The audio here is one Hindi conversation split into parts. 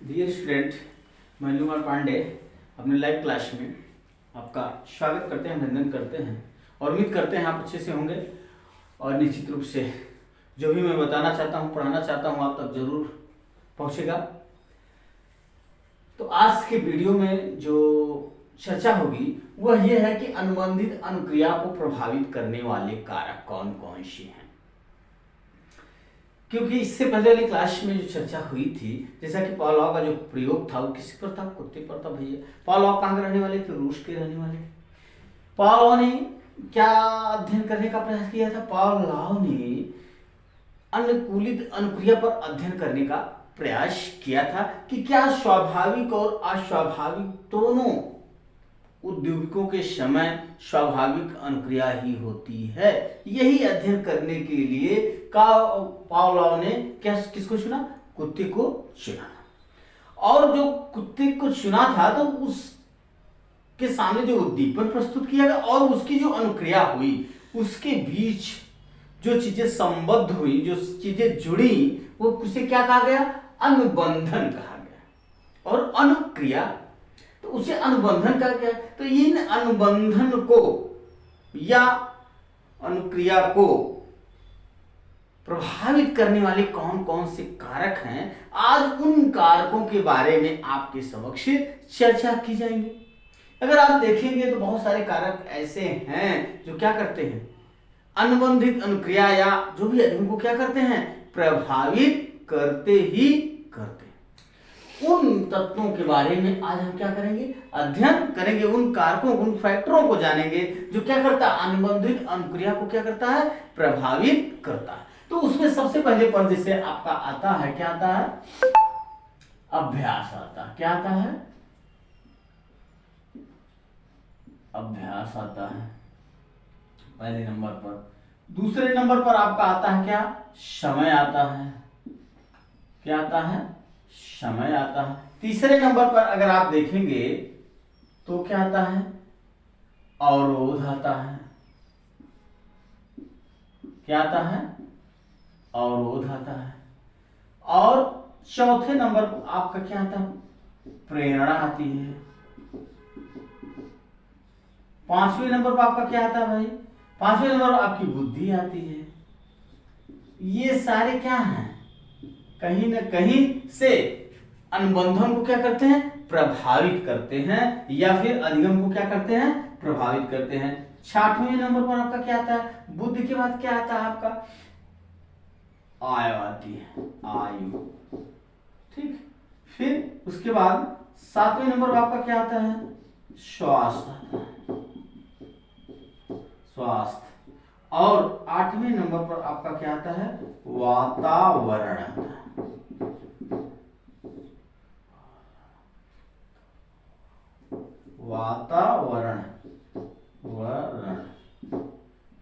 डियर स्टूडेंट, मैं कुमार पांडे अपने लाइव क्लास में आपका स्वागत करते हैं, अभिनंदन करते हैं और उम्मीद करते हैं आप अच्छे से होंगे। और निश्चित रूप से जो भी मैं बताना चाहता हूँ, पढ़ाना चाहता हूँ, आप तक जरूर पहुँचेगा। तो आज के वीडियो में जो चर्चा होगी वह यह है कि अनुबंधित अनुक्रिया को प्रभावित करने वाले कारक कौन कौन से हैं। क्योंकि इससे पहले वाली क्लास में जो चर्चा हुई थी, जैसा कि पावलोव का जो प्रयोग था वो किसी पर था, कुत्ते पर था। भैया पावलोव कहाँ के रहने वाले थे? रूस के रहने वाले। पावलोव ने क्या अध्ययन करने का प्रयास किया था? पावलोव ने अनुकूलित अनुक्रिया पर अध्ययन करने का प्रयास किया था कि क्या स्वाभाविक और अस्वाभाविक दोनों उद्दीपकों के समय स्वाभाविक अनुक्रिया ही होती है। यही अध्ययन करने के लिए पावलोव ने किसको चुना? कुत्ते को चुना। और जो कुत्ते को चुना था तो उसके सामने जो उद्दीपन प्रस्तुत किया गया और उसकी जो अनुक्रिया हुई, उसके बीच जो चीजें संबद्ध हुई, जो चीजें जुड़ी, वो उसे क्या कहा गया? अनुबंधन कहा गया। और अनुक्रिया तो उसे अनुबंधन कहा गया। तो इन अनुबंधन को या अनुक्रिया को प्रभावित करने वाले कौन कौन से कारक हैं, आज उन कारकों के बारे में आपके समक्ष चर्चा की जाएंगी। अगर आप देखेंगे तो बहुत सारे कारक ऐसे हैं जो क्या करते हैं? अनुबंधित अनुक्रिया या जो भी अध्ययन को क्या करते हैं? प्रभावित करते ही करते हैं। उन तत्वों के बारे में आज हम क्या करेंगे? अध्ययन करेंगे। उन कारकों, उन फैक्टरों को जानेंगे जो क्या करता है? अनुबंधित अनुक्रिया को क्या करता है? प्रभावित करता है। तो उसमें सबसे पहले पर जैसे आपका आता है, क्या आता है? अभ्यास आता है। क्या आता है? अभ्यास आता है पहले नंबर पर। दूसरे नंबर पर आपका आता है क्या? समय आता है। क्या आता है? समय आता है। तीसरे नंबर पर अगर आप देखेंगे तो क्या आता है? अवरोध आता है। क्या आता है? अवरोध आता है। और चौथे नंबर पर आपका क्या आता है? प्रेरणा आती है। पांचवें नंबर पर आपका क्या आता है भाई? पांचवें नंबर पर आपकी बुद्धि आती है। ये सारे क्या हैं? कहीं ना कहीं से अनुबंधन को क्या करते हैं? प्रभावित करते हैं या फिर अधिगम को क्या करते हैं? प्रभावित करते हैं। छठवें नंबर पर आपका क्या आता है? बुद्धि के बाद क्या आता है आपका? आयु आती है। आयु, ठीक। फिर उसके बाद सातवें नंबर पर आपका क्या आता है? स्वास्थ्य आता है। स्वास्थ्य। और आठवें नंबर पर आपका क्या आता है? वातावरण आता है। वातावरण, वरण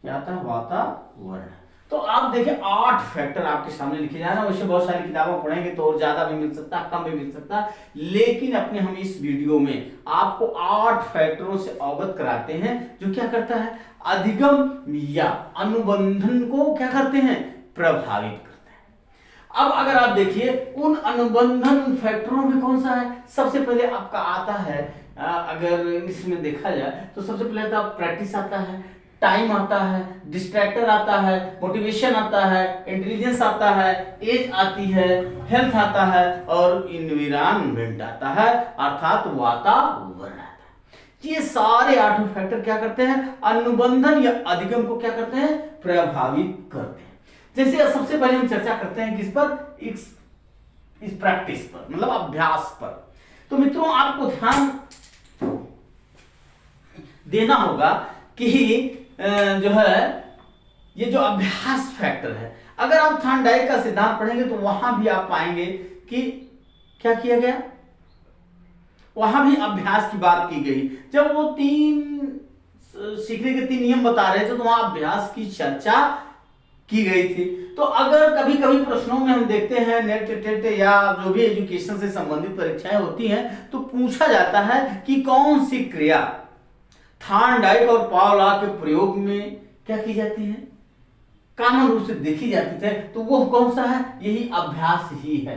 क्या आता है? वातावरण। तो आप देखिए 8 फैक्टर आपके सामने लिखे जा रहे हैं। वैसे बहुत सारी किताबों पढ़ेंगे तो और ज्यादा भी मिल सकता है, कम भी मिल सकता है, लेकिन अपने हम इस वीडियो में आपको 8 फैक्टरों से अवगत कराते हैं जो क्या करता है? अधिगम या अनुबंधन को क्या करते हैं? प्रभावित करते हैं। अब अगर आप देखिए उन अनुबंधन फैक्टरों में कौन सा है? सबसे पहले आपका आता है, अगर इंग्लिश में देखा जाए तो सबसे पहले तो प्रैक्टिस आता है, टाइम आता है, डिस्ट्रैक्टर आता है, मोटिवेशन आता है, इंटेलिजेंस आता है, एज आती है, हेल्थ आता है और इन्वायरमेंट आता है, अर्थात वातावरण आता है। ये सारे 8 फैक्टर क्या करते हैं? अनुबंधन या अधिगम को क्या करते हैं? प्रभावित करते हैं। जैसे सबसे पहले हम चर्चा करते हैं किस पर? इस प्रैक्टिस पर, मतलब अभ्यास पर। तो मित्रों आपको ध्यान देना होगा कि जो है ये जो अभ्यास फैक्टर है, अगर आप थॉर्नडाइक का सिद्धांत पढ़ेंगे तो वहां भी आप पाएंगे कि क्या किया गया? वहां भी अभ्यास की बात की गई। जब वो सीखने के 3 नियम बता रहे थे तो वहां अभ्यास की चर्चा की गई थी। तो अगर कभी कभी प्रश्नों में हम देखते हैं, नेट टेट या जो भी एजुकेशन से संबंधित परीक्षाएं होती हैं, तो पूछा जाता है कि कौन सी क्रिया थॉर्नडाइक और पावलोव के प्रयोग में क्या की जाती है? कॉमन रूप से देखी जाती है। तो वो कौन सा है? यही अभ्यास ही है।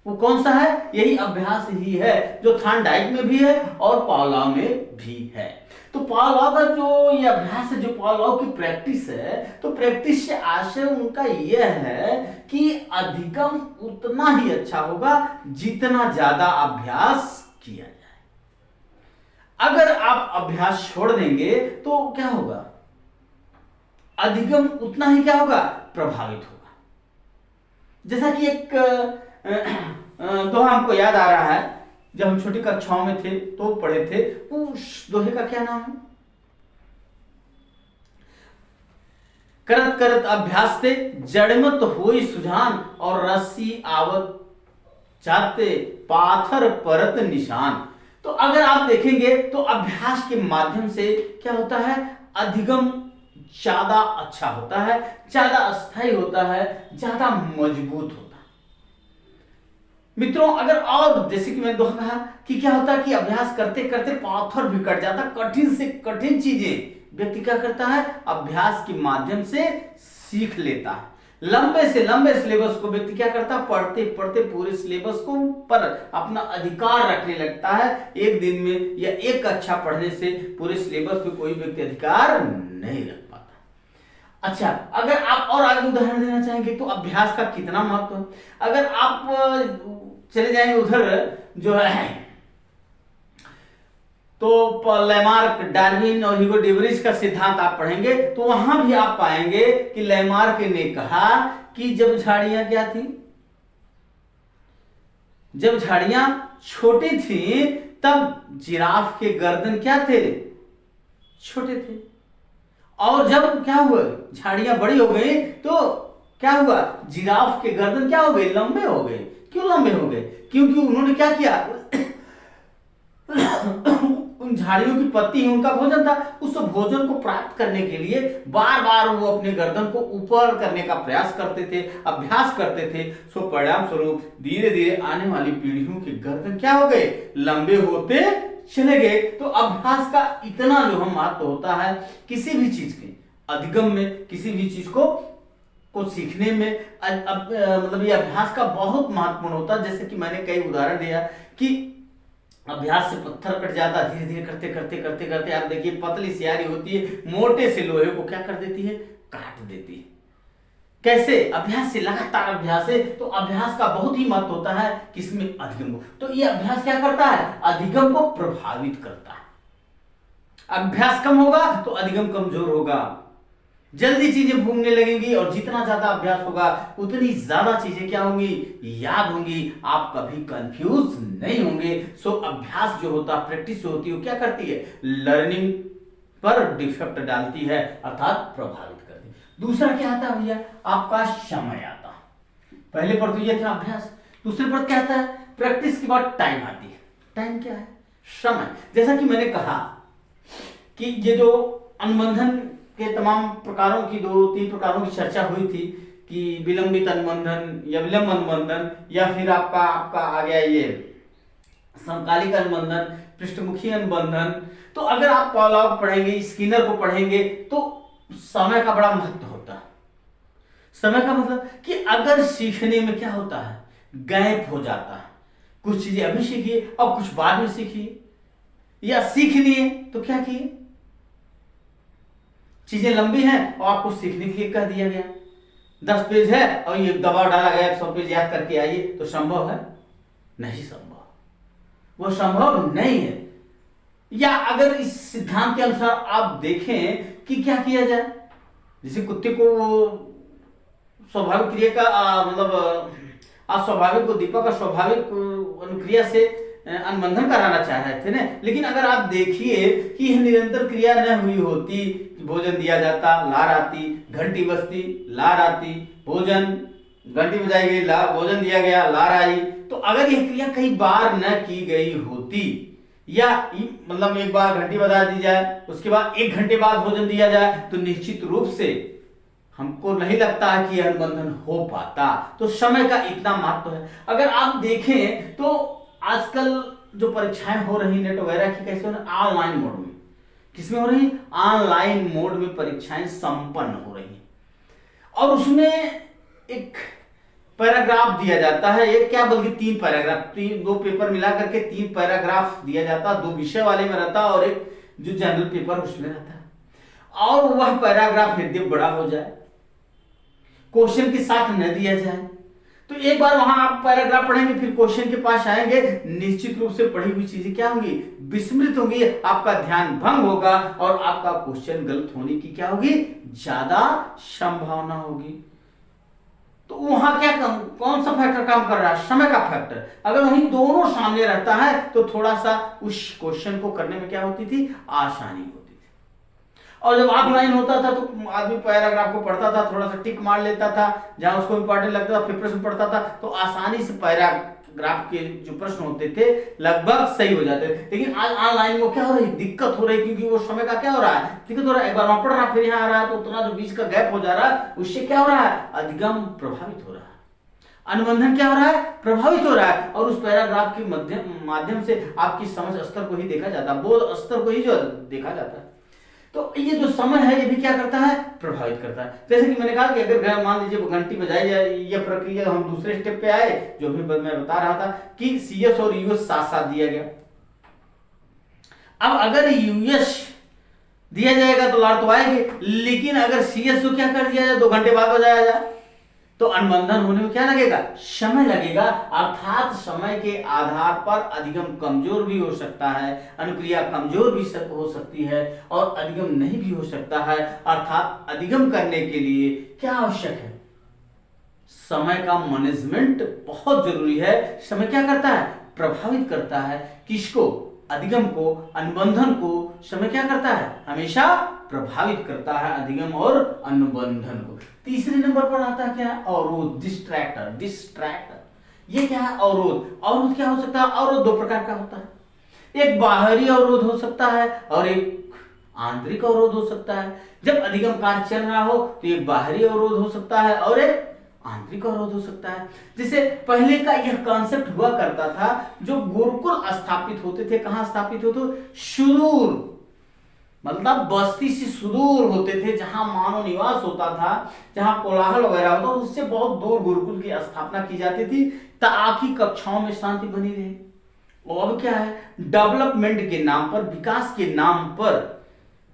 वो कौन सा है? यही अभ्यास ही है जो थॉर्नडाइक में भी है और पावलोव में भी है। तो पावलोव का जो ये अभ्यास है, जो पावलोव की प्रैक्टिस है, तो प्रैक्टिस से आशय उनका यह है कि अधिगम उतना ही अच्छा होगा जितना ज्यादा अभ्यास किया जाए। अगर आप अभ्यास छोड़ देंगे तो क्या होगा? अधिगम उतना ही क्या होगा? प्रभावित होगा। जैसा कि एक दोहा हमको याद आ रहा है, जब हम छोटी कक्षाओं में थे तो पढ़े थे। उस दोहे का क्या नाम है? करत करत अभ्यास से जड़मत होई सुजान, और रस्सी आवत जाते पाथर परत निशान। तो अगर आप देखेंगे तो अभ्यास के माध्यम से क्या होता है? अधिगम ज्यादा अच्छा होता है, ज्यादा अस्थायी होता है, ज्यादा मजबूत होता है। मित्रों, अगर और जैसे कि मैंने कहा कि क्या होता है कि अभ्यास करते करते पाथर भी कट जाता, कठिन से कठिन चीजें व्यक्ति क्या करता है? अभ्यास के माध्यम से सीख लेता है। लंबे से लंबे सिलेबस को व्यक्ति क्या करता है? पढ़ते पढ़ते पूरे सिलेबस को पर अपना अधिकार रखने लगता है। एक दिन में या एक कक्षा पढ़ने से पूरे सिलेबस पे कोई व्यक्ति अधिकार नहीं रख पाता। अच्छा, अगर आप और आगे उदाहरण देना चाहेंगे तो अभ्यास का कितना महत्व है। अगर आप चले जाएंगे उधर जो है तो लैमार्क, डार्विन और ह्यूगो डेवरिज का सिद्धांत आप पढ़ेंगे तो वहां भी आप पाएंगे कि लैमार्क ने कहा कि जब झाड़ियां क्या थी? जब झाड़ियां छोटी थी तब जिराफ के गर्दन क्या थे? छोटे थे। और जब क्या हुआ? झाड़ियां बड़ी हो गई तो क्या हुआ? जिराफ के गर्दन क्या हो गए? लंबे हो गए। क्यों लंबे हो गए? क्योंकि उन्होंने क्या किया? उन झाड़ियों की पत्ती उनका भोजन था। उस भोजन को प्राप्त करने के लिए बार बार वो अपने गर्दन को ऊपर करने का प्रयास करते थे, अभ्यास करते थे। सो परिणाम स्वरूप धीरे धीरे आने वाली पीढ़ियों के गर्दन क्या हो गए? लंबे होते चले गए। तो अभ्यास का इतना जो हम महत्व होता है किसी भी चीज के अधिगम में, किसी भी चीज को सीखने में, मतलब ये अभ्यास का बहुत महत्वपूर्ण होता है। जैसे कि मैंने कई उदाहरण दिया कि अभ्यास से पत्थर कट जाता, धीरे धीरे करते करते करते करते आप देखिए पतली सियारी होती है, मोटे से लोहे को क्या कर देती है? काट देती है। कैसे? अभ्यास से, लगातार अभ्यास से। तो अभ्यास का बहुत ही महत्व होता है किसमें? अधिगम को। तो ये अभ्यास क्या करता है? अधिगम को प्रभावित करता है। अभ्यास कम होगा तो अधिगम कमजोर होगा, जल्दी चीजें भूलने लगेंगी, और जितना ज्यादा अभ्यास होगा उतनी ज्यादा चीजें क्या होंगी? याद होंगी। आप कभी कंफ्यूज नहीं होंगे। सो अभ्यास जो होता है, प्रैक्टिस जो होती है, वो क्या करती है? लर्निंग पर डिफेक्ट डालती है, अर्थात प्रभावित करती है। दूसरा क्या आता है भैया? आपका समय आता है। पहले पर तो ये था अभ्यास, दूसरे पर क्या आता है? प्रैक्टिस के बाद टाइम आती है। टाइम क्या है? समय। जैसा कि मैंने कहा कि ये जो अनुबंधन के तमाम प्रकारों की, 2-3 प्रकारों की चर्चा हुई थी कि विलंबित अनुबंधन या विलंब अनुबंधन, या फिर आपका आ गया ये समकालिक अनुबंधन, पृष्ठमुखी अनुबंधन। तो अगर आप पावलोव पढ़ेंगे, स्किनर को पढ़ेंगे तो समय का बड़ा महत्व होता है। समय का मतलब कि अगर सीखने में क्या होता है? गैप हो जाता है। कुछ चीजें अभी सीखिए और कुछ बाद में सीखिए, या सीख लिए तो क्या किए? चीजें लंबी हैं और आपको सीखने के लिए कह दिया गया 10 पेज है और ये दबाव डाला गया 100 पेज याद करके आइए, तो संभव है? नहीं संभव, वो संभव नहीं है। या अगर इस सिद्धांत के अनुसार आप देखें कि क्या किया जाए, जैसे कुत्ते को स्वाभाविक क्रिया का मतलब अस्वाभाविक को दीपक का स्वाभाविक अनुक्रिया से अनुबंधन कराना चाह रहे थे ना, लेकिन अगर आप देखिए कि यह निरंतर क्रिया न हुई होती, भोजन दिया जाता, लार आती, घंटी बजती, लार आती, भोजन, घंटी बजाई गई, भोजन दिया गया, लार आई, तो अगर यह क्रिया कई बार न की गई होती, या मतलब एक बार घंटी बजा दी जाए उसके बाद 1 घंटे बाद भोजन दिया जाए, तो निश्चित रूप से हमको नहीं लगता है कि अनुबंधन हो पाता। तो समय का इतना महत्व है। अगर आप देखें तो आजकल जो परीक्षाएं हो रही नेट वगैरह की, कैसे हो रही? ऑनलाइन मोड में। किसमें हो रही? ऑनलाइन मोड में परीक्षाएं संपन्न हो रही हैं। और उसमें एक पैराग्राफ दिया जाता है, एक क्या बल्कि 3 पैराग्राफ, 2 पेपर मिला करके 3 पैराग्राफ दिया जाता, 2 विषय वाले में रहता और एक जो जनरल पेपर उसमें रहता है। और वह पैराग्राफ यदि बड़ा हो जाए, क्वेश्चन के साथ न दिया जाए, तो एक बार वहां आप पैराग्राफ पढ़ेंगे, फिर क्वेश्चन के पास आएंगे, निश्चित रूप से पढ़ी हुई चीजें क्या होंगी, विस्मृत होंगी, आपका ध्यान भंग होगा और आपका क्वेश्चन गलत होने की क्या होगी, ज्यादा संभावना होगी। तो वहां क्या कौन सा फैक्टर काम कर रहा है, समय का फैक्टर। अगर वहीं दोनों सामने रहता है तो थोड़ा सा उस क्वेश्चन को करने में क्या होती थी, आसानी होती थी। और जब ऑफलाइन होता था तो आदमी पैराग्राफ को पढ़ता था, थोड़ा सा टिक मार लेता था, जहां उसको इंपॉर्टेंट लगता था फिर प्रश्न पढ़ता था, तो आसानी से पैराग्राफ के जो प्रश्न होते थे लगभग सही हो जाते थे। लेकिन आज ऑनलाइन में क्या हो रही है, दिक्कत हो रही है, क्योंकि वो समय का क्या हो रहा है, दिक्कत हो रहा है। एक बार वहां पढ़ रहा फिर यहाँ आ रहा है, तो उतना जो बीच का गैप हो जा रहा है, उससे क्या हो रहा है, अधिगम प्रभावित हो रहा है, अनुबंधन क्या हो रहा है, प्रभावित हो रहा है। और उस पैराग्राफ के माध्यम से आपकी समझ स्तर को ही देखा जाता है, बोध स्तर को ही जो देखा जाता है। तो ये जो समय है ये भी क्या करता है, प्रभावित करता है। जैसे कि मैंने कहा कि अगर मान लीजिए घंटी बजाई जाए, ये प्रक्रिया हम दूसरे स्टेप पे आए, जो भी मैं बता रहा था कि CS और US साथ साथ दिया गया। अब अगर US दिया जाएगा तो लाड़ तो आएगी, लेकिन अगर CS को क्या कर दिया जाए, 2 घंटे बाद बजाया जाए, तो अनुबंधन होने में क्या लगेगा, समय लगेगा। अर्थात समय के आधार पर अधिगम कमजोर भी हो सकता है, अनुक्रिया कमजोर भी हो सकती है और अधिगम नहीं भी हो सकता है। अर्थात अधिगम करने के लिए क्या आवश्यक है, समय का मैनेजमेंट बहुत जरूरी है। समय क्या करता है, प्रभावित करता है, किसको, अधिगम को, अनुबंधन को समय क्या करता है, हमेशा प्रभावित करता है, अधिगम और अनुबंधन को। तीसरे नंबर पर आता है क्या, अवरोध, डिस्ट्रैक्टर। ये क्या है, अवरोध क्या हो सकता है, अवरोध 2 प्रकार का होता है, एक बाहरी अवरोध हो सकता है और एक आंतरिक अवरोध हो सकता है। जब अधिगम कार्य चल रहा हो तो एक बाहरी अवरोध हो सकता है और एक आंतरिक अवरोध हो सकता है। जैसे पहले का यह कॉन्सेप्ट हुआ करता था, जो गुरुकुल स्थापित होते थे, कहां स्थापित होते, सुदूर, मतलब बस्ती से सुदूर होते थे, जहां मानव निवास होता था, जहां कोलाहल वगैरह होता, उससे बहुत दूर गुरुकुल की स्थापना की जाती थी ताकि कक्षाओं में शांति बनी रहे। और अब क्या है, डेवलपमेंट के नाम पर, विकास के नाम पर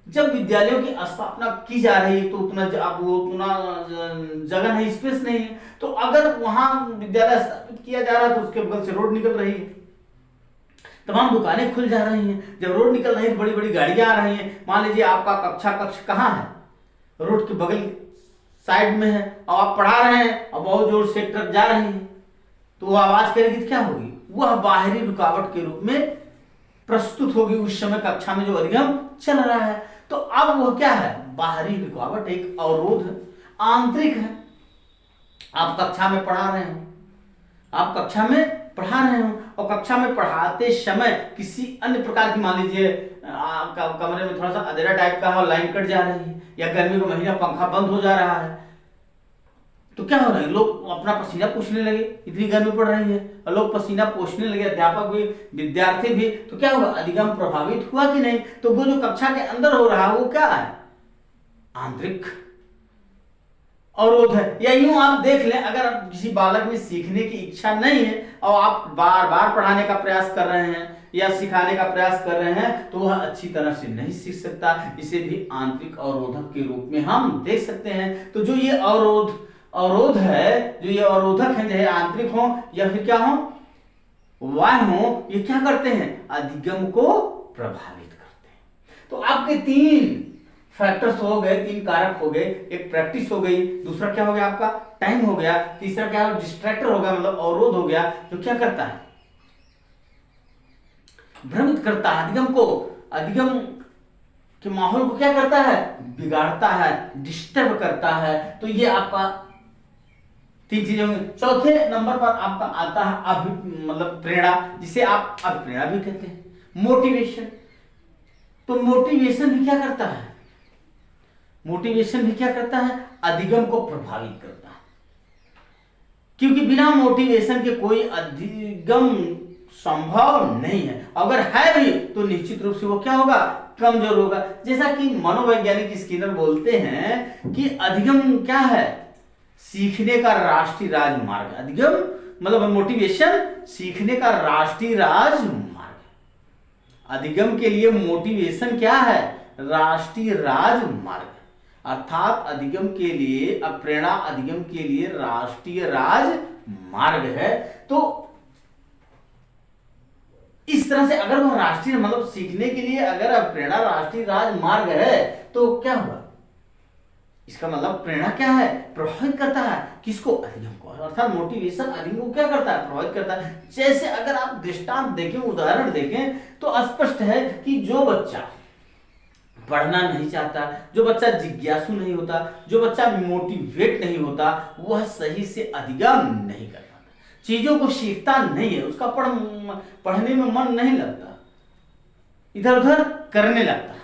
जब विद्यालयों की स्थापना की जा रही है तो उतना जगह नहीं, स्पेस नहीं है, तो अगर वहां विद्यालय स्थापित किया जा रहा है तो उसके बगल से रोड निकल रही है, तमाम दुकानें खुल जा रही हैं। जब रोड निकल रही है बड़ी बड़ी गाड़ियां आ रही हैं। मान लीजिए आपका कक्ष कहाँ है, रोड के बगल साइड में है और आप पढ़ा रहे हैं और बहुत जोर से ट्रक जा रही है, तो वो आवाज करेगी तो क्या होगी, वह बाहरी रुकावट के रूप में प्रस्तुत होगी उस समय कक्षा में जो अधिगम चल रहा है। तो अब वह क्या है, बाहरी रुकावट, एक अवरोध है। आंतरिक है, आप कक्षा में पढ़ा रहे हो, और कक्षा में पढ़ाते समय किसी अन्य प्रकार की, मान लीजिए कमरे में थोड़ा सा अंधेरा टाइप का है और लाइन कट जा रही है, या गर्मी का महीना पंखा बंद हो जा रहा है, तो क्या हो रहा है, लोग अपना पसीना पोंछने लगे, इतनी गर्मी पड़ रही है और लोग पसीना पोंछने लगे, अध्यापक भी, विद्यार्थी भी, तो क्या होगा, अधिगम प्रभावित हुआ कि नहीं। तो वो जो कक्षा के अंदर हो रहा है वो क्या है, आंतरिक अवरोध है। या यूं आप देख लें, अगर किसी बालक में सीखने की इच्छा नहीं है और आप बार बार पढ़ाने का प्रयास कर रहे हैं या सिखाने का प्रयास कर रहे हैं, तो वह अच्छी तरह से नहीं सीख सकता। इसे भी आंतरिक अवरोधक के रूप में हम देख सकते हैं। तो जो ये अवरोध है, जो ये अवरोधक है, चाहे आंतरिक हो या फिर क्या हो, बाह्य हो, ये क्या करते हैं, अधिगम को प्रभावित करते हैं। तो आपके 3 फैक्टर्स हो गए, 3 कारक हो गए, एक प्रैक्टिस हो गई, दूसरा क्या हो गया आपका, टाइम हो गया, तीसरा क्या हो, डिस्ट्रैक्टर हो गया, मतलब अवरोध हो गया, जो क्या करता है, भ्रमित करता है, अधिगम के माहौल को क्या करता है, बिगाड़ता है, डिस्टर्ब करता है। तो ये आपका 3 चीजें होंगी। चौथे नंबर पर आपका आता है मतलब प्रेरणा, जिसे आप अभिप्रेरणा भी कहते हैं, मोटिवेशन। तो मोटिवेशन भी क्या करता है, अधिगम को प्रभावित करता है, क्योंकि बिना मोटिवेशन के कोई अधिगम संभव नहीं है। अगर है भी तो निश्चित रूप से वो क्या होगा, कमजोर होगा। जैसा कि मनोवैज्ञानिक स्किनर बोलते हैं कि अधिगम क्या है, सीखने का राष्ट्रीय राजमार्ग। अधिगम मतलब मोटिवेशन सीखने का राष्ट्रीय राजमार्ग। अधिगम के लिए मोटिवेशन क्या है? राष्ट्रीय राजमार्ग। अर्थात अधिगम के लिए प्रेरणा अधिगम के लिए राष्ट्रीय राजमार्ग है। तो इस तरह से अगर वह राष्ट्रीय मतलब सीखने के लिए अगर प्रेरणा राष्ट्रीय राजमार्ग है तो क्या हुआ? इसका मतलब प्रेरणा क्या है? प्रभावित करता है किसको? अधिगम को। अर्थात मोटिवेशन अधिगम को क्या करता है? प्रभावित करता है। जैसे अगर आप दृष्टांत देखें, उदाहरण देखें तो स्पष्ट है कि जो बच्चा पढ़ना नहीं चाहता, जो बच्चा जिज्ञासु नहीं होता, जो बच्चा मोटिवेट नहीं होता, वह सही से अधिगम नहीं कर पाता, चीजों को सीखता नहीं है, उसका पढ़ने में मन नहीं लगता, इधर उधर करने लगता है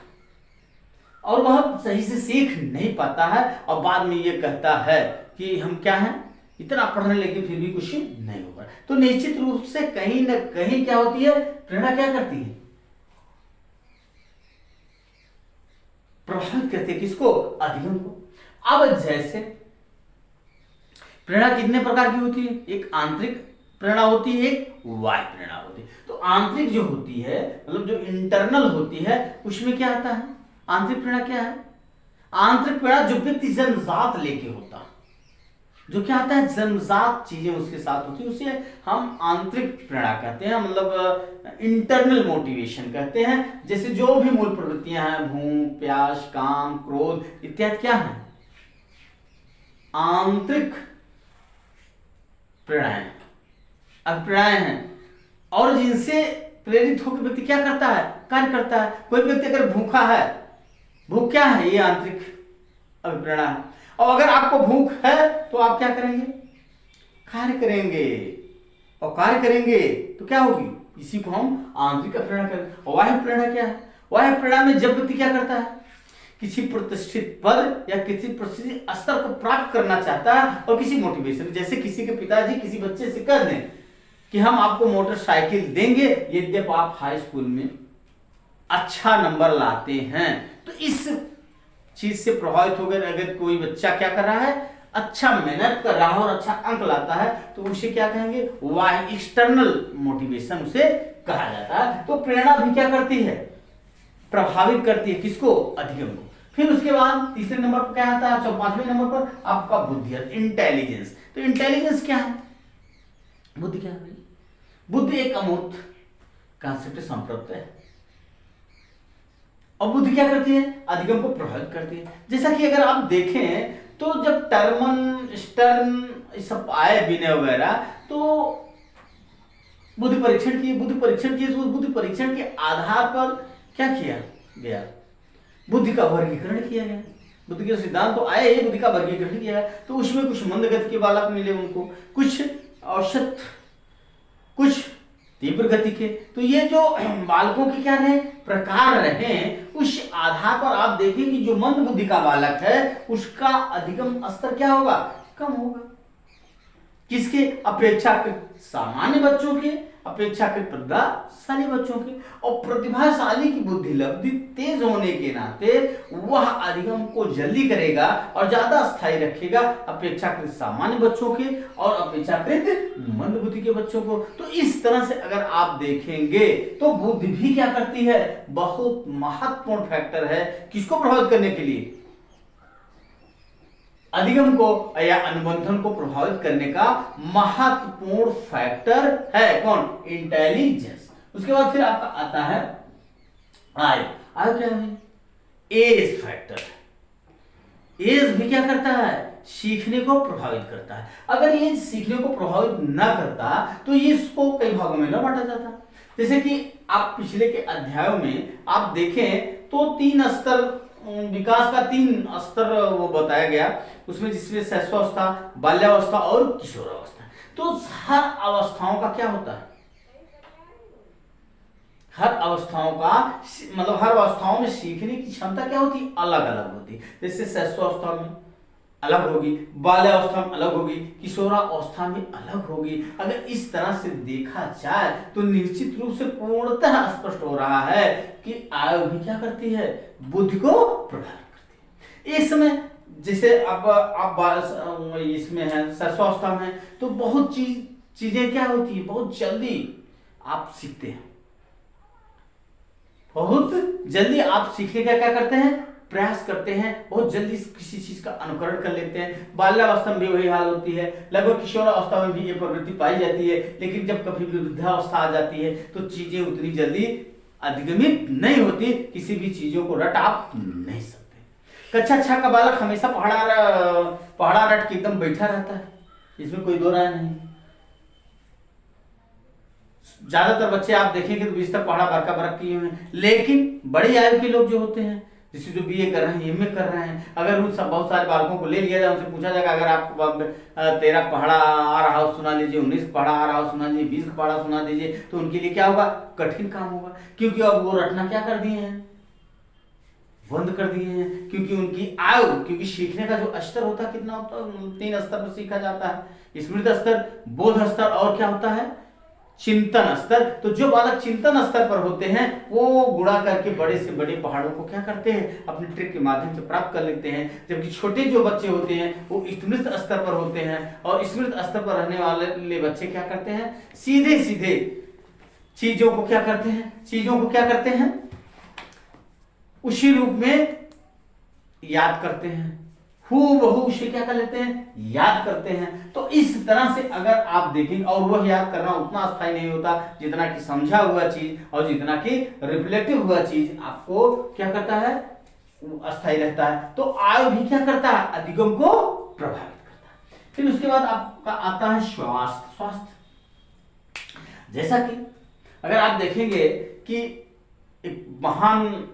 और वह सही से सीख नहीं पाता है और बाद में ये कहता है कि हम क्या हैं, इतना पढ़ने लेकिन फिर भी कुछ नहीं होगा। तो निश्चित रूप से कहीं ना कहीं क्या होती है? प्रेरणा क्या करती है? प्रभावित करते किसको? अधिगम को। अब जैसे प्रेरणा कितने प्रकार की होती है? एक आंतरिक प्रेरणा होती है, एक बाह्य प्रेरणा होती है। तो आंतरिक जो होती है मतलब जो इंटरनल होती है उसमें क्या आता है? आंतरिक प्रेरणा क्या है? आंतरिक प्रेरणा जो व्यक्ति जन्मजात लेके होता, जो क्या आता है? जन्मजात चीजें उसके साथ होती है, उसे हम आंतरिक प्रेरणा कहते हैं, मतलब इंटरनल मोटिवेशन कहते हैं। जैसे जो भी मूल प्रवृत्तियां हैं, भूख, प्यास, काम, क्रोध इत्यादि क्या है? आंतरिक प्रेरणाएं, अभिप्राय हैं और जिनसे प्रेरित होकर व्यक्ति क्या करता है? कार्य करता है। कोई व्यक्ति अगर भूखा है, भूख क्या है? ये आंतरिक अभिप्रेरणा है। और अगर आपको भूख है तो आप क्या करेंगे? कार्य करेंगे। और कार्य करेंगे तो क्या होगी? इसी को हम आंतरिक प्रेरणा करेंगे। और बाह्य प्रेरणा क्या है? बाह्य प्रेरणा में जब व्यक्ति क्या करता है? किसी प्रतिष्ठित पद या किसी प्रतिष्ठित स्तर को प्राप्त करना चाहता है और किसी मोटिवेशन, जैसे किसी के पिताजी किसी बच्चे से कह दें कि हम आपको मोटरसाइकिल देंगे यद्यपि आप हाई स्कूल में अच्छा नंबर लाते हैं। तो इस चीज से प्रभावित होकर अगर कोई बच्चा क्या कर रहा है? अच्छा मेहनत कर रहा है और अच्छा अंक लाता है तो उसे क्या कहेंगे? वाह, एक्सटर्नल मोटिवेशन उसे कहा जाता है। तो प्रेरणा भी क्या करती है? प्रभावित करती है किसको? अधिगम को। फिर उसके बाद तीसरे नंबर पर क्या आता है? 5वें नंबर पर आपका बुद्धि, इंटेलिजेंस। तो इंटेलिजेंस क्या है? बुद्धि क्या है? बुद्धि एक अमूर्त कॉन्सेप्ट संप्रत है और बुद्धि क्या करती है? अधिगम को प्रभावित करती है। जैसा कि अगर आप देखें तो जब टर्मन स्टर्न सब आए विनय वगैरह तो बुद्धि परीक्षण किए, बुद्धि परीक्षण किए तो बुद्धि परीक्षण के आधार पर क्या किया गया? बुद्धि का वर्गीकरण किया गया। बुद्धि के सिद्धांत तो आए, बुद्धि का वर्गीकरण किया गया। तो उसमें कुछ मंदगति के बालक मिले उनको, कुछ औसत, कुछ तीव्र गति के। तो ये जो बालकों के क्या रहे? प्रकार रहे। उस आधार पर आप देखें कि जो मंद बुद्धि का बालक है उसका अधिगम स्तर क्या होगा? कम होगा। किसके? अपेक्षाकृत सामान्य बच्चों के, अपेक्षाकृत प्रतिभाशाली बच्चों के। और प्रतिभाशाली की बुद्धि लब्धि तेज होने के नाते वह अधिगम को जल्दी करेगा और ज्यादा स्थायी रखेगा अपेक्षाकृत सामान्य बच्चों के और अपेक्षाकृत मंद बुद्धि के बच्चों को। तो इस तरह से अगर आप देखेंगे तो बुद्धि भी क्या करती है? बहुत महत्वपूर्ण फैक्टर है किसको प्रभावित करने के लिए? अधिगम को या अनुबंधन को प्रभावित करने का महत्वपूर्ण फैक्टर है कौन? इंटेलिजेंस। उसके बाद फिर आपका आता है आय। आय क्या है? Age factor. एज भी क्या करता है? सीखने को प्रभावित करता है। अगर ये सीखने को प्रभावित न करता तो ये इसको कई भागों में न बांटा जाता। जैसे कि आप पिछले के अध्यायों में आप देखें तो 3 स्तर विकास का 3 स्तर वो बताया गया उसमें, जिसमें शैशवावस्था, बाल्यावस्था और किशोरावस्था। तो हर अवस्थाओं का क्या होता है? हर अवस्थाओं का मतलब हर अवस्थाओं में सीखने की क्षमता क्या होती है? अलग अलग होती है। जैसे शैशवावस्था में अलग होगी, बाल्यावस्था में अलग होगी, किशोरावस्था में अलग होगी। अगर इस तरह से देखा जाए तो निश्चित रूप से पूर्णतः स्पष्ट हो रहा है कि आयु भी क्या करती है? बुद्धि को प्रभावित करती है। इस समय जैसे अब आप इसमें है सरसों में, तो बहुत चीजें क्या होती है, बहुत जल्दी आप सीखते हैं, बहुत जल्दी आप सीखने का क्या करते हैं, प्रयास करते हैं, बहुत जल्दी किसी चीज का अनुकरण कर लेते हैं। बाल्यावस्था में भी वही हाल होती है, लगभग किशोरावस्था में भी ये प्रवृत्ति पाई जाती है, लेकिन जब कभी भी वृद्धावस्था आ जाती है तो चीजें उतनी जल्दी अधिगमित नहीं होती, किसी भी चीजों को रट आप नहीं सकते। कक्षा 6 का बालक हमेशा पहाड़ा रट के एकदम बैठा रहता है, इसमें कोई दो राय नहीं। ज्यादातर बच्चे आप देखेंगे तो बिस्तर पहाड़ा बरका बरक किए हुए हैं, लेकिन बड़ी आयु के लोग जो होते हैं, जैसे जो बीए कर रहे हैं, एमए कर रहे हैं, अगर उन सब बहुत सारे बालकों को ले लिया जाए, उनसे पूछा जाएगा अगर आपको 13 पहाड़ा आ रहा हो सुना लीजिए, 19 पहाड़ा आ रहा हो सुना लीजिए, 20 पहाड़ा सुना दीजिए, तो उनके लिए क्या होगा, कठिन काम होगा, क्योंकि अब वो रटना क्या कर दिए हैं, बंद कर दिए हैं। क्योंकि उनकी आयु, क्योंकि सीखने का जो स्तर होता है कितना होता है, 3 स्तर पर सीखा जाता है, स्मृति स्तर, बोध स्तर और क्या होता है, चिंतन स्तर। तो जो बालक चिंतन स्तर पर होते हैं वो गुणा करके बड़े से बड़े पहाड़ों को क्या करते हैं, अपने ट्रिक के माध्यम से प्राप्त कर लेते हैं, जबकि छोटे जो बच्चे होते हैं वो स्मृत स्तर पर होते हैं, और स्मृत स्तर पर रहने वाले बच्चे क्या करते हैं, सीधे सीधे चीजों को क्या करते हैं, चीजों को क्या करते हैं, उसी रूप में याद करते हैं, हूबहू उसे क्या कर लेते हैं, याद करते हैं। तो इस तरह से अगर आप देखेंगे, और वह याद करना उतना स्थायी नहीं होता जितना कि समझा हुआ चीज और जितना कि रिफ्लेक्टिव हुआ चीज आपको क्या करता है, अस्थायी रहता है। तो आयु भी क्या करता है, अधिगम को प्रभावित करता है। फिर उसके बाद आपका आता है स्वास्थ्य। जैसा कि अगर आप देखेंगे कि एक महान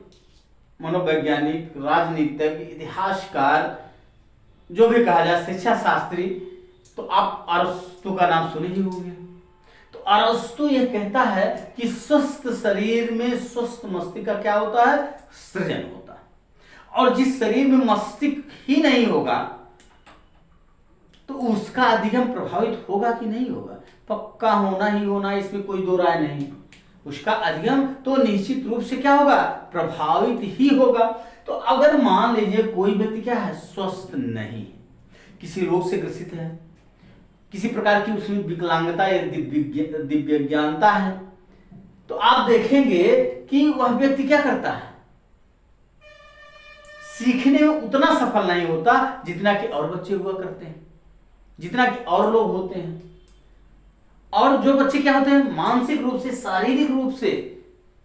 मनोवैज्ञानिक, राजनीतिज्ञ, इतिहासकार, जो भी कहा जाए, शिक्षा शास्त्री, तो आप अरस्तु का नाम सुने ही होंगे। तो अरस्तु यह कहता है कि स्वस्थ शरीर में स्वस्थ मस्तिष्क का क्या होता है, सृजन होता है, और जिस शरीर में मस्तिष्क ही नहीं होगा तो उसका अधिगम प्रभावित होगा कि नहीं होगा, पक्का होना ही होना, इसमें कोई दो राय नहीं। उसका अधिगम तो निश्चित रूप से क्या होगा, प्रभावित ही होगा। तो अगर मान लीजिए कोई व्यक्ति क्या है, स्वस्थ नहीं, किसी रोग से ग्रसित है, किसी प्रकार की उसमें विकलांगता या दिव्यांगता है, तो आप देखेंगे कि वह व्यक्ति क्या करता है, सीखने में उतना सफल नहीं होता जितना कि और बच्चे हुआ करते हैं, जितना कि और लोग होते हैं। और जो बच्चे क्या होते हैं, मानसिक रूप से, शारीरिक रूप से,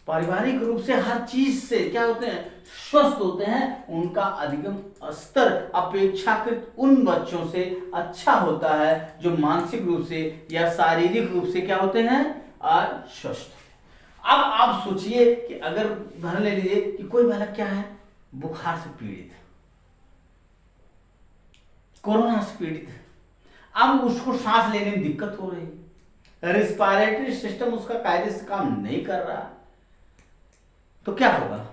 पारिवारिक रूप से, हर चीज से क्या होते हैं, स्वस्थ होते हैं, उनका अधिगम स्तर अपेक्षाकृत उन बच्चों से अच्छा होता है जो मानसिक रूप से या शारीरिक रूप से क्या होते हैं, अस्वस्थ। अब आप सोचिए कि अगर उदाहरण ले लीजिए कि कोई बालक क्या है, बुखार से पीड़ित है, कोरोना से पीड़ित है, अब उसको सांस लेने में दिक्कत हो रही है, रेस्पिरेटरी सिस्टम उसका कायदे से काम नहीं कर रहा, तो क्या होगा,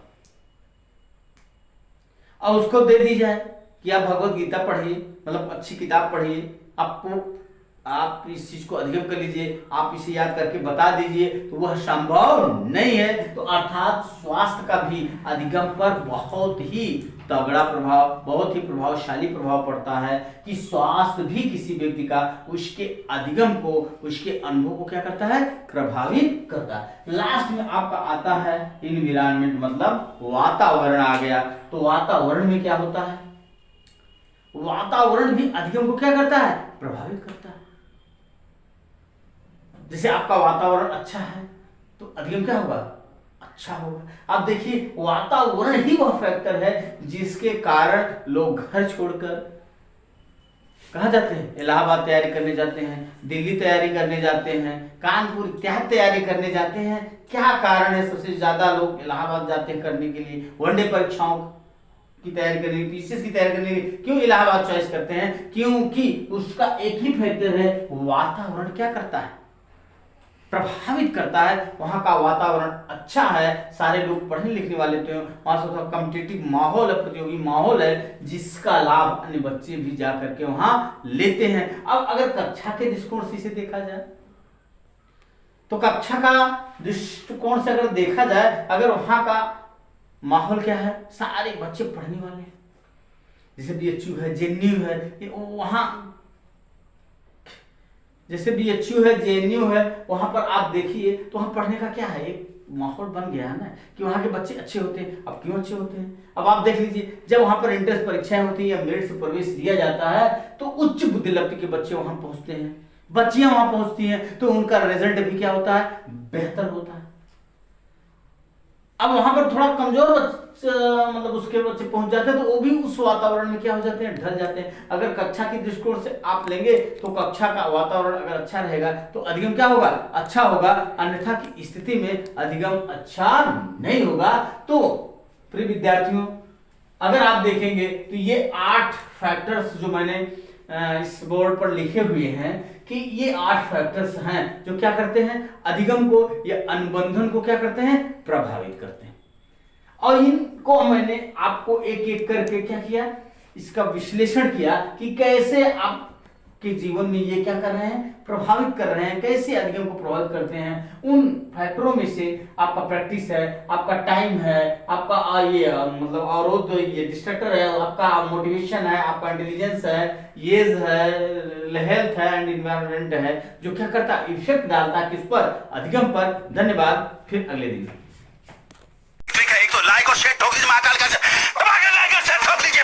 और उसको दे दी जाए कि आप भगवत गीता पढ़िए, मतलब अच्छी किताब पढ़िए, आपको आप इस चीज को अधिगम कर लीजिए, आप इसे याद करके बता दीजिए, तो वह संभव नहीं है। तो अर्थात स्वास्थ्य का भी अधिगम पर बहुत ही तगड़ा प्रभाव, बहुत ही प्रभावशाली प्रभाव पड़ता है कि स्वास्थ्य भी किसी व्यक्ति का उसके अधिगम को, उसके अनुभव को क्या करता है, प्रभावित करता है। लास्ट में आपका आता है इन्वायरमेंट, मतलब वातावरण आ गया। तो वातावरण में क्या होता है, वातावरण भी अधिगम को क्या करता है, प्रभावित करता है। जैसे आपका वातावरण अच्छा है तो अधिगम क्या होगा, अच्छा होगा। आप देखिए वातावरण ही वह फैक्टर है जिसके कारण लोग घर छोड़कर कहाँ जाते हैं, इलाहाबाद तैयारी करने जाते हैं, दिल्ली तैयारी करने जाते हैं, कानपुर इत्यादि तैयारी करने जाते हैं। क्या कारण है, सबसे ज्यादा लोग इलाहाबाद जाते हैं करने के लिए, वनडे परीक्षाओं की तैयारी करने, पीसीएस की तैयारी करने, क्यों इलाहाबाद चॉइस करते हैं, क्योंकि उसका एक ही फैक्टर है, वातावरण क्या करता है, प्रभावित करता है। वहां का वातावरण अच्छा है, सारे लोग पढ़ने लिखने वाले तो वहां से कॉम्पिटिटिव माहौल है, प्रतियोगी माहौल है, जिसका लाभ अन्य बच्चे भी जा करके वहां लेते हैं। अब अगर कक्षा के दृष्टिकोण से देखा जाए तो कक्षा का दृष्टिकोण से अगर देखा जाए, अगर वहां का माहौल क्या है, सारे बच्चे पढ़ने वाले हैं, जैसे बीएचयू है, जेएनयू है, वहां जैसे बीएचयू है, जेएनयू है, वहां पर आप देखिए तो वहां पढ़ने का क्या है, एक माहौल बन गया है ना कि वहां के बच्चे अच्छे होते हैं। अब क्यों अच्छे होते हैं, अब आप देख लीजिए, जब वहां पर एंट्रेंस परीक्षाएं होती है या मेरिट से प्रवेश दिया जाता है तो उच्च बुद्धिलब्धि के बच्चे वहां पहुंचते हैं, बच्चियां वहां पहुंचती हैं, तो उनका रिजल्ट भी क्या होता है, बेहतर होता है। अब वहां पर थोड़ा कमजोर मतलब उसके बच्चे पहुंच जाते हैं तो वो भी उस वातावरण में क्या हो जाते हैं, ढल जाते हैं। अगर कक्षा की दृष्टिकोण से आप लेंगे तो कक्षा का वातावरण अगर अच्छा रहेगा तो अधिगम क्या होगा, अच्छा होगा, अन्यथा की स्थिति में अधिगम अच्छा नहीं होगा। तो प्रिय विद्यार्थियों, अगर आप देखेंगे तो ये 8 फैक्टर्स जो मैंने इस बोर्ड पर लिखे हुए हैं कि ये 8 फैक्टर्स हैं जो क्या करते हैं, अधिगम को या अनुबंधन को क्या करते हैं, प्रभावित करते हैं। और इनको मैंने आपको एक एक करके क्या किया, इसका विश्लेषण किया कि कैसे आपके जीवन में ये क्या कर रहे हैं, प्रभावित कर रहे हैं, कैसे अधिगम को प्रभावित करते हैं। उन फैक्टरों में से आपका प्रैक्टिस है, आपका टाइम है, आपका ये मतलब अवरोध, ये डिस्ट्रक्टर है, आपका मोटिवेशन है, आपका इंटेलिजेंस है, एज है, हेल्थ है एंड इन्वायरमेंट है, जो क्या करता है, इफेक्ट डालता है किस पर, अधिगम पर। धन्यवाद, फिर अगले दिन। लाइक और शेयर ठोक दीजिए महाकाल का, लाइक और शेयर ठोक दीजिए।